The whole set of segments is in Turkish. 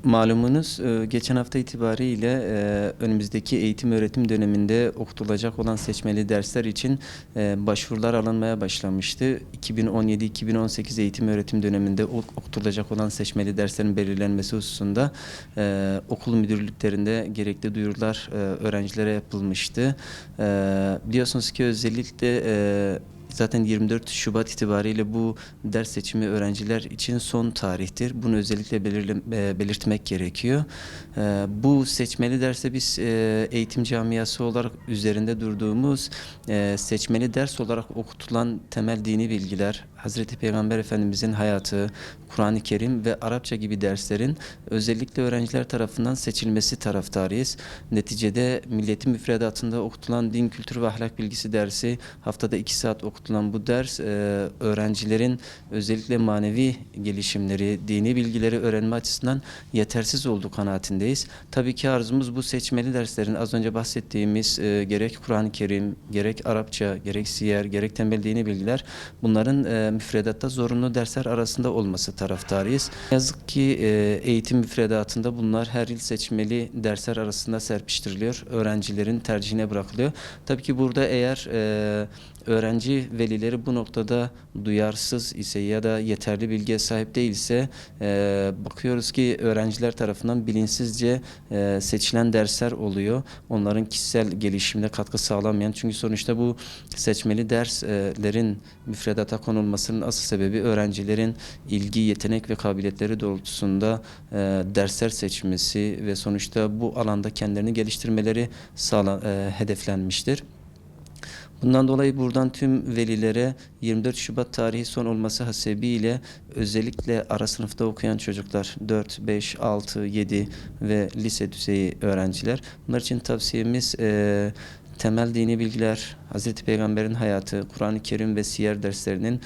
Malumunuz geçen hafta itibariyle önümüzdeki eğitim öğretim döneminde okutulacak olan seçmeli dersler için başvurular alınmaya başlamıştı. 2017-2018 eğitim öğretim döneminde okutulacak olan seçmeli derslerin belirlenmesi hususunda okul müdürlüklerinde gerekli duyurular öğrencilere yapılmıştı. Biliyorsunuz ki özellikle zaten 24 Şubat itibariyle bu ders seçimi öğrenciler için son tarihtir. Bunu özellikle belirtmek gerekiyor. Bu seçmeli derse biz eğitim camiası olarak üzerinde durduğumuz seçmeli ders olarak okutulan temel dini bilgiler, Hazreti Peygamber Efendimizin hayatı, Kur'an-ı Kerim ve Arapça gibi derslerin özellikle öğrenciler tarafından seçilmesi taraftarıyız. Neticede milletin müfredatında okutulan din, kültür ve ahlak bilgisi dersi haftada 2 saat okutulan bu ders öğrencilerin özellikle manevi gelişimleri, dini bilgileri öğrenme açısından yetersiz olduğu kanaatindeyiz. Tabii ki arzumuz bu seçmeli derslerin az önce bahsettiğimiz gerek Kur'an-ı Kerim, gerek Arapça, gerek siyer, gerek temel dini bilgiler bunların müfredatta zorunlu dersler arasında olması taraftarıyız. Ne yazık ki eğitim müfredatında bunlar her yıl seçmeli dersler arasında serpiştiriliyor. Öğrencilerin tercihine bırakılıyor. Tabii ki burada eğer öğrenci velileri bu noktada duyarsız ise ya da yeterli bilgiye sahip değilse bakıyoruz ki öğrenciler tarafından bilinçsizce seçilen dersler oluyor. Onların kişisel gelişimine katkı sağlamayan, çünkü sonuçta bu seçmeli derslerin müfredata konulmasının asıl sebebi öğrencilerin ilgi, yetenek ve kabiliyetleri doğrultusunda dersler seçmesi ve sonuçta bu alanda kendilerini geliştirmeleri hedeflenmiştir. Bundan dolayı buradan tüm velilere 24 Şubat tarihi son olması hasebiyle özellikle ara sınıfta okuyan çocuklar 4, 5, 6, 7 ve lise düzeyi öğrenciler, bunlar için tavsiyemiz temel dini bilgiler, Hazreti Peygamber'in hayatı, Kur'an-ı Kerim ve siyer derslerinin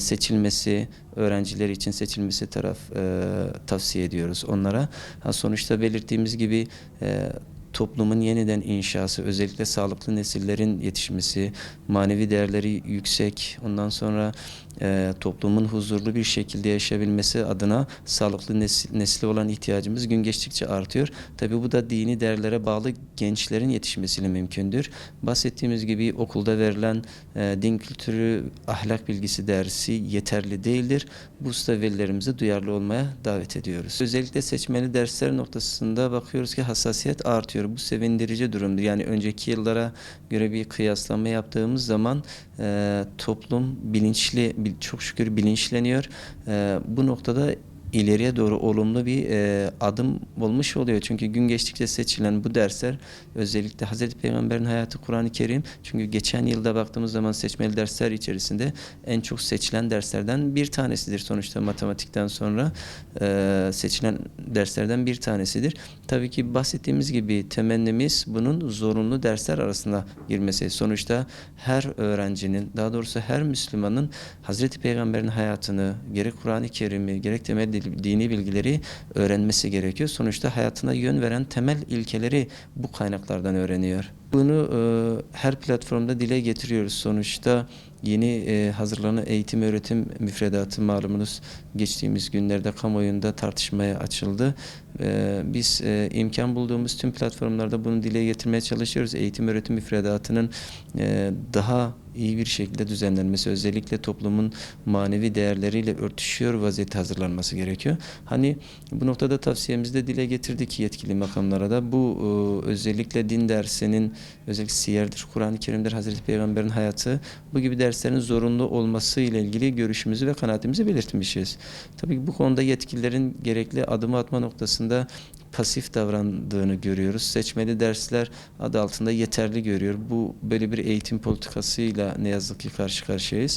seçilmesi, öğrenciler için seçilmesi tavsiye ediyoruz onlara. Sonuçta belirttiğimiz gibi toplumun yeniden inşası, özellikle sağlıklı nesillerin yetişmesi, manevi değerleri yüksek, ondan sonra toplumun huzurlu bir şekilde yaşayabilmesi adına sağlıklı nesile olan ihtiyacımız gün geçtikçe artıyor. Tabi bu da dini değerlere bağlı gençlerin yetişmesiyle mümkündür. Bahsettiğimiz gibi okulda verilen din kültürü, ahlak bilgisi dersi yeterli değildir. Bu usta velilerimizi duyarlı olmaya davet ediyoruz. Özellikle seçmeli dersler noktasında bakıyoruz ki hassasiyet artıyor. Bu sevindirici durumdur. Yani önceki yıllara göre bir kıyaslama yaptığımız zaman toplum bilinçli, çok şükür bilinçleniyor. Bu noktada ileriye doğru olumlu bir adım olmuş oluyor. Çünkü gün geçtikçe seçilen bu dersler özellikle Hazreti Peygamber'in hayatı, Kur'an-ı Kerim, çünkü geçen yılda baktığımız zaman seçmeli dersler içerisinde en çok seçilen derslerden bir tanesidir. Sonuçta matematikten sonra seçilen derslerden bir tanesidir. Tabii ki bahsettiğimiz gibi temennimiz bunun zorunlu dersler arasında girmesi. Sonuçta her öğrencinin, daha doğrusu her Müslümanın Hazreti Peygamber'in hayatını, gerek Kur'an-ı Kerim'i, gerek temel dini bilgileri öğrenmesi gerekiyor. Sonuçta hayatına yön veren temel ilkeleri bu kaynaklardan öğreniyor. Bunu her platformda dile getiriyoruz. Sonuçta yeni hazırlanan eğitim öğretim müfredatı malumunuz geçtiğimiz günlerde kamuoyunda tartışmaya açıldı. Biz imkan bulduğumuz tüm platformlarda bunu dile getirmeye çalışıyoruz. Eğitim öğretim müfredatının daha iyi bir şekilde düzenlenmesi, özellikle toplumun manevi değerleriyle örtüşüyor vaziyette hazırlanması gerekiyor. Hani bu noktada tavsiyemizde dile getirdik yetkili makamlara da. Bu özellikle din dersinin, özellikle siyerdir, Kur'an-ı Kerim'dir, Hazreti Peygamber'in hayatı, bu gibi derslerin zorunlu olması ile ilgili görüşümüzü ve kanaatimizi belirtmişiz. Tabii ki bu konuda yetkililerin gerekli adımı atma noktasında pasif davrandığını görüyoruz. Seçmeli dersler adı altında yeterli görüyor. Bu böyle bir eğitim politikasıyla ne yazık ki karşı karşıyayız.